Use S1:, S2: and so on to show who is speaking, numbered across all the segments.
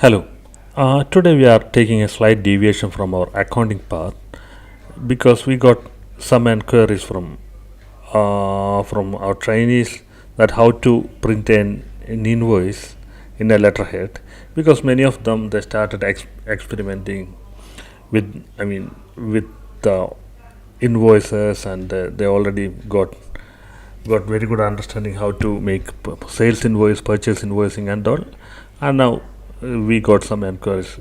S1: Hello. Today we are taking a slight deviation from our accounting path because we got some enquiries from our trainees that how to print an invoice in a letterhead, because many of them they started experimenting with with the invoices, and they already got very good understanding how to make sales invoice, purchase invoicing, and all. And now we got some enquiries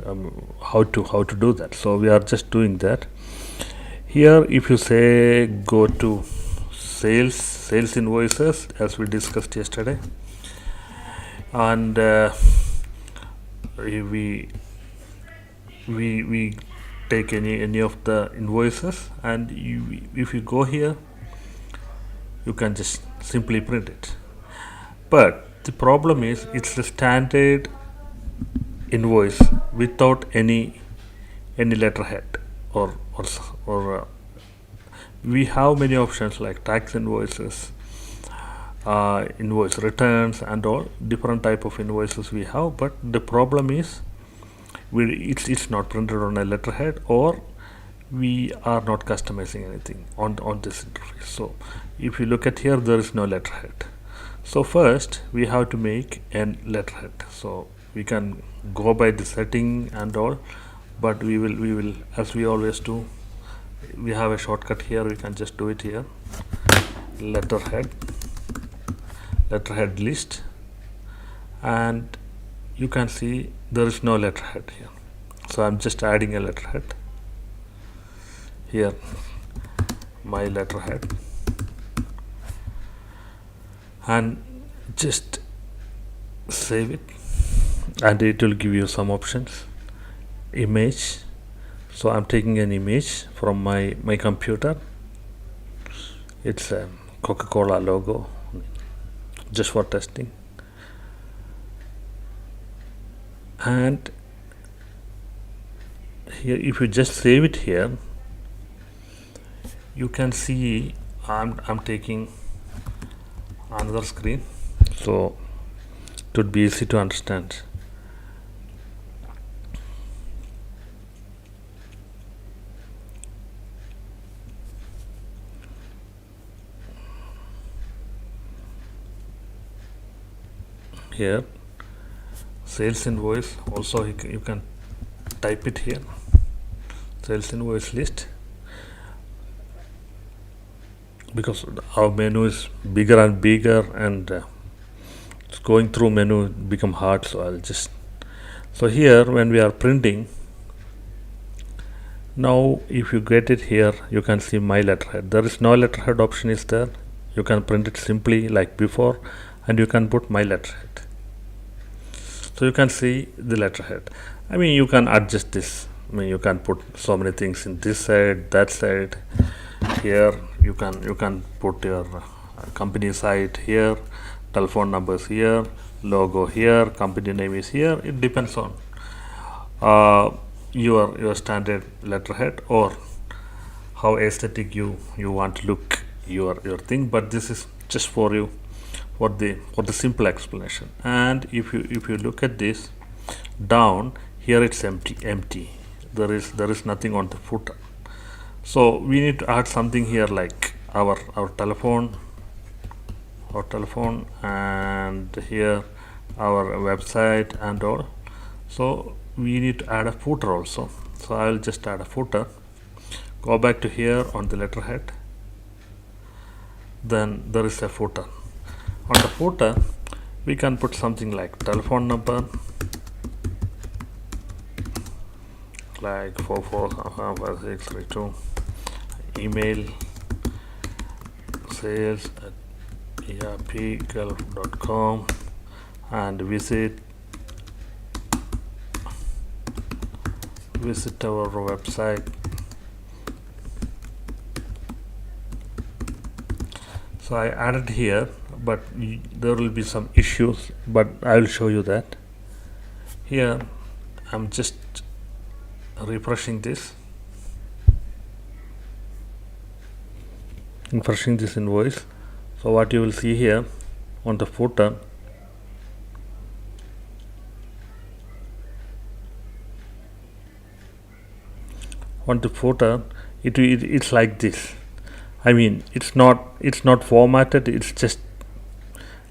S1: how to do that. So we are just doing that here. If you say go to sales invoices, as we discussed yesterday, and we we take any of the invoices, and if you go here, you can just simply print it. But the problem is it's the standard invoice without any letterhead, or we have many options like tax invoices, invoice returns, and all different type of invoices we have. But the problem is it's not printed on a letterhead, or we are not customizing anything on this interface. So if you look at here, there is no letterhead. So first we have to make an letterhead. So we can go by the setting and all, but we will, as we always do, we have a shortcut here. We can just do it here. letterhead list, and you can see there is no letterhead here. So I'm just adding a letterhead here, my letterhead, and just save it, and it will give you some options. Image. So I'm taking an image from my computer. It's a Coca-Cola logo, just for testing. And here, if you just save it here, you can see I'm taking another screen, so it would be easy to understand. Here, sales invoice, also you can type it here, sales invoice list, because our menu is bigger and bigger, and it's going through menu become hard. So I'll just, so here when we are printing now, if you get it here, you can see my letterhead. There is no letterhead option is there. You can print it simply like before, and you can put my letterhead. So you can see the letterhead. You can adjust this. You can put so many things in this side, that side. Here you can put your company site here, telephone numbers here, logo here, company name is here. It depends on your standard letterhead, or how aesthetic you want to look your thing. But this is just for you, for the simple explanation. And if you look at this down here, it's empty. There is nothing on the footer. So we need to add something here, like our telephone, and here our website and all. So we need to add a footer also. So I will just add a footer. Go back to here on the letterhead, then there is a footer. On the footer, we can put something like telephone number, like 445632, email sales at ERPGulf.com, and visit our website. So I added here, but there will be some issues, but I will show you that. Here I'm just refreshing this invoice. So what you will see here on the footer, on the footer, it's like this. I mean, it's not formatted. It's just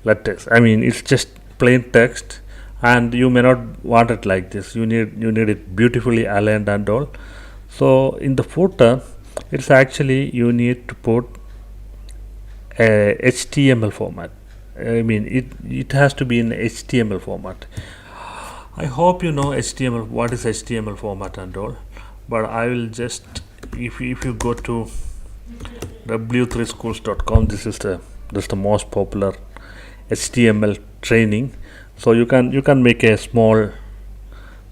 S1: letters. I mean, it's just plain text, and you may not want it like this. You need it beautifully aligned and all. So in the footer, it's actually you need to put a HTML format. I mean, it has to be in HTML format. I hope you know HTML, what is HTML format and all, but I will just, if you go to w3schools.com, this is the most popular HTML training. So you can make a small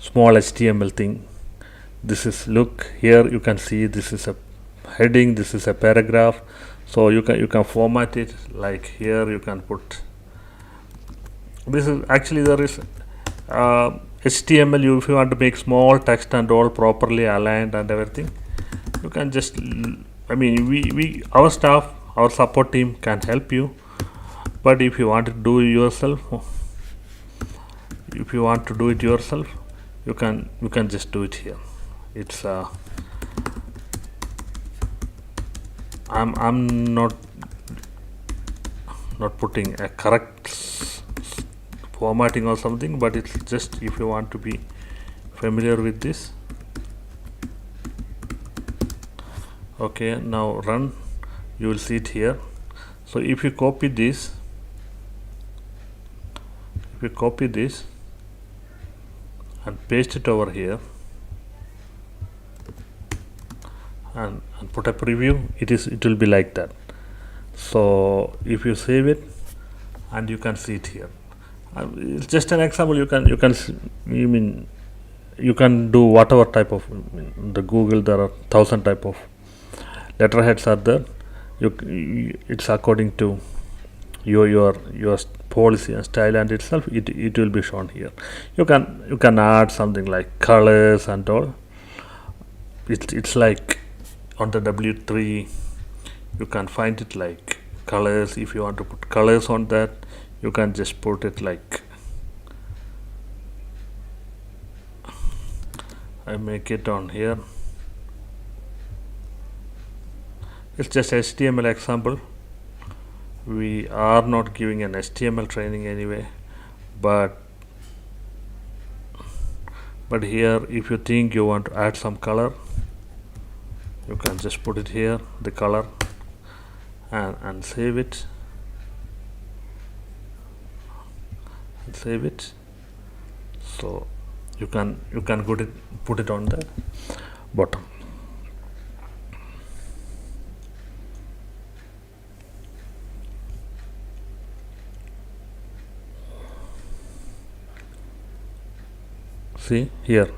S1: HTML thing. This is, look here, you can see this is a heading, this is a paragraph. So you can format it like here. You can put, this is actually, there is HTML. If you want to make small text and all properly aligned and everything, you can just, I mean, we our staff, our support team can help you. But if you want to do it yourself, you can just do it here. It's I'm not putting a correct formatting or something, but it's just, if you want to be familiar with this. Okay, now run, you will see it here. So if you copy this, and paste it over here, and put a preview, it will be like that. So if you save it, and you can see it here, it's just an example. You can do whatever type of, the Google, there are 1,000 type of letterheads are there. It's according to your policy and style, and itself it will be shown here. You can add something like colors and all. It's like on the W3, you can find it like colors. If you want to put colors on that, you can just put it like, I make it on here. It's just HTML example. We are not giving an HTML training anyway, but here, if you think you want to add some color, you can just put it here, the color, and save it. So you can put it on the bottom. See here,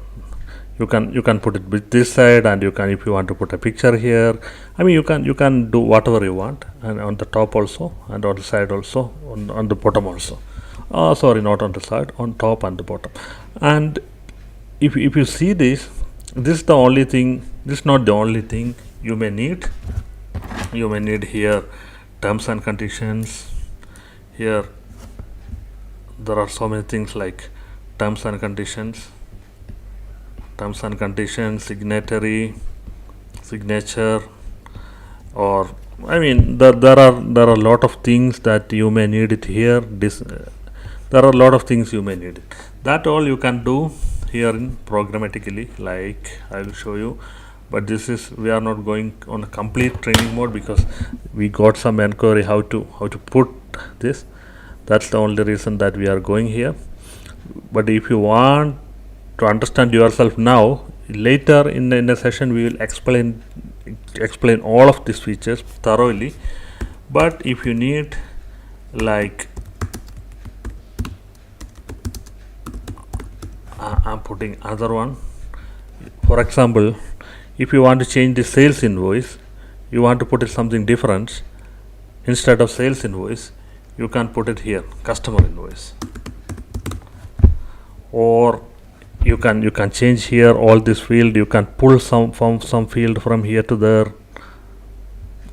S1: you can put it with this side, and you can, if you want to put a picture here, I mean, you can do whatever you want, and on the top also, and on the side also, on the bottom also. Sorry, not on the side, on top and the bottom. And if you see this is the only thing. This is not the only thing you may need. You may need here terms and conditions. Here there are so many things like terms and conditions, signatory, signature, or, I mean, there are a lot of things that you may need it here. There are a lot of things you may need it. That all you can do here in programmatically, like I will show you. But this is, we are not going on a complete training mode, because we got some inquiry how to put this. That's the only reason that we are going here. But if you want to understand yourself now, later in the session we will explain all of these features thoroughly. But if you need, like, I'm putting another one. For example, if you want to change the sales invoice, you want to put it something different. Instead of sales invoice, you can put it here, customer invoice. Or you can change here all this field. You can pull some field from here to there,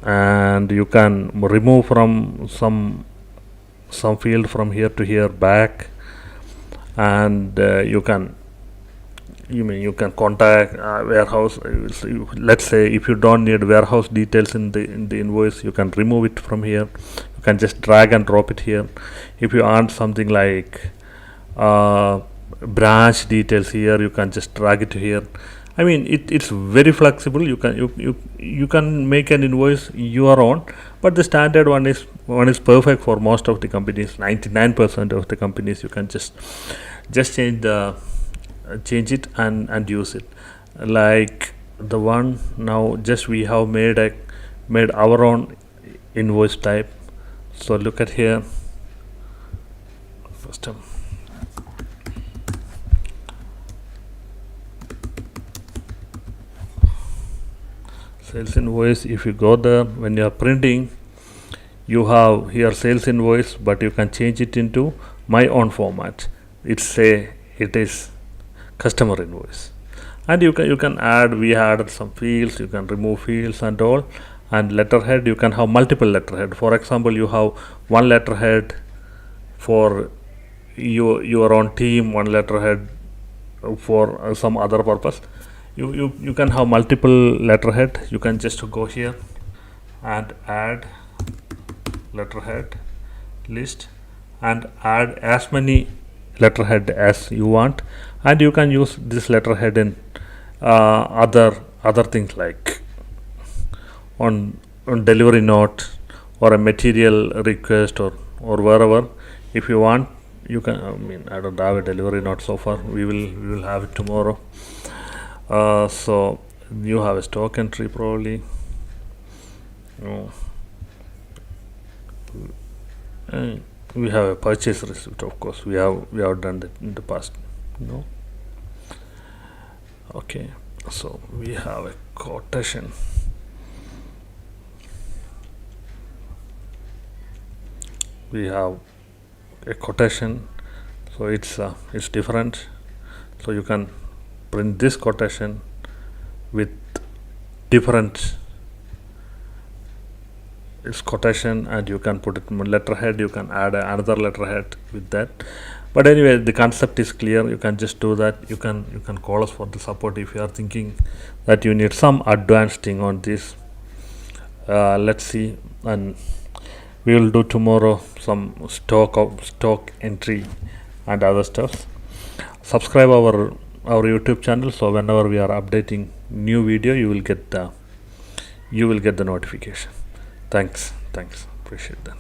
S1: and you can remove from some field from here to here back, and you can you can contact warehouse. Let's say if you don't need warehouse details in the invoice, you can remove it from here. You can just drag and drop it here. If you want something like branch details here, you can just drag it here. I mean, it's very flexible. You can make an invoice your own, but the standard one is perfect for most of the companies. 99% of the companies, you can just change it and use it. Like the one now, just we have made our own invoice type. So look at here. First time. Sales invoice, if you go there, when you are printing, you have here sales invoice, but you can change it into my own format. It is customer invoice, and you can add, we added some fields, you can remove fields and all. And letterhead, you can have multiple letterhead. For example, you have one letterhead for your own team, one letterhead for some other purpose. You can have multiple letterhead. You can just go here and add letterhead list and add as many letterhead as you want, and you can use this letterhead in other things like on delivery note or a material request or wherever. If you want, you can, I mean, I don't have a delivery note so far. We will have it tomorrow. So you have a stock entry probably. We have a purchase receipt, of course. We have done that in the past. No. Okay. So we have a quotation. We have a quotation. So it's different. So you can print this quotation with different quotation, and you can put it in letterhead. You can add another letterhead with that. But anyway, the concept is clear. You can just do that. You can call us for the support if you are thinking that you need some advanced thing on this. Let's see, and we will do tomorrow some stock entry and other stuff. Subscribe our YouTube channel, so whenever we are updating new video, you will get the notification. Thanks, appreciate that.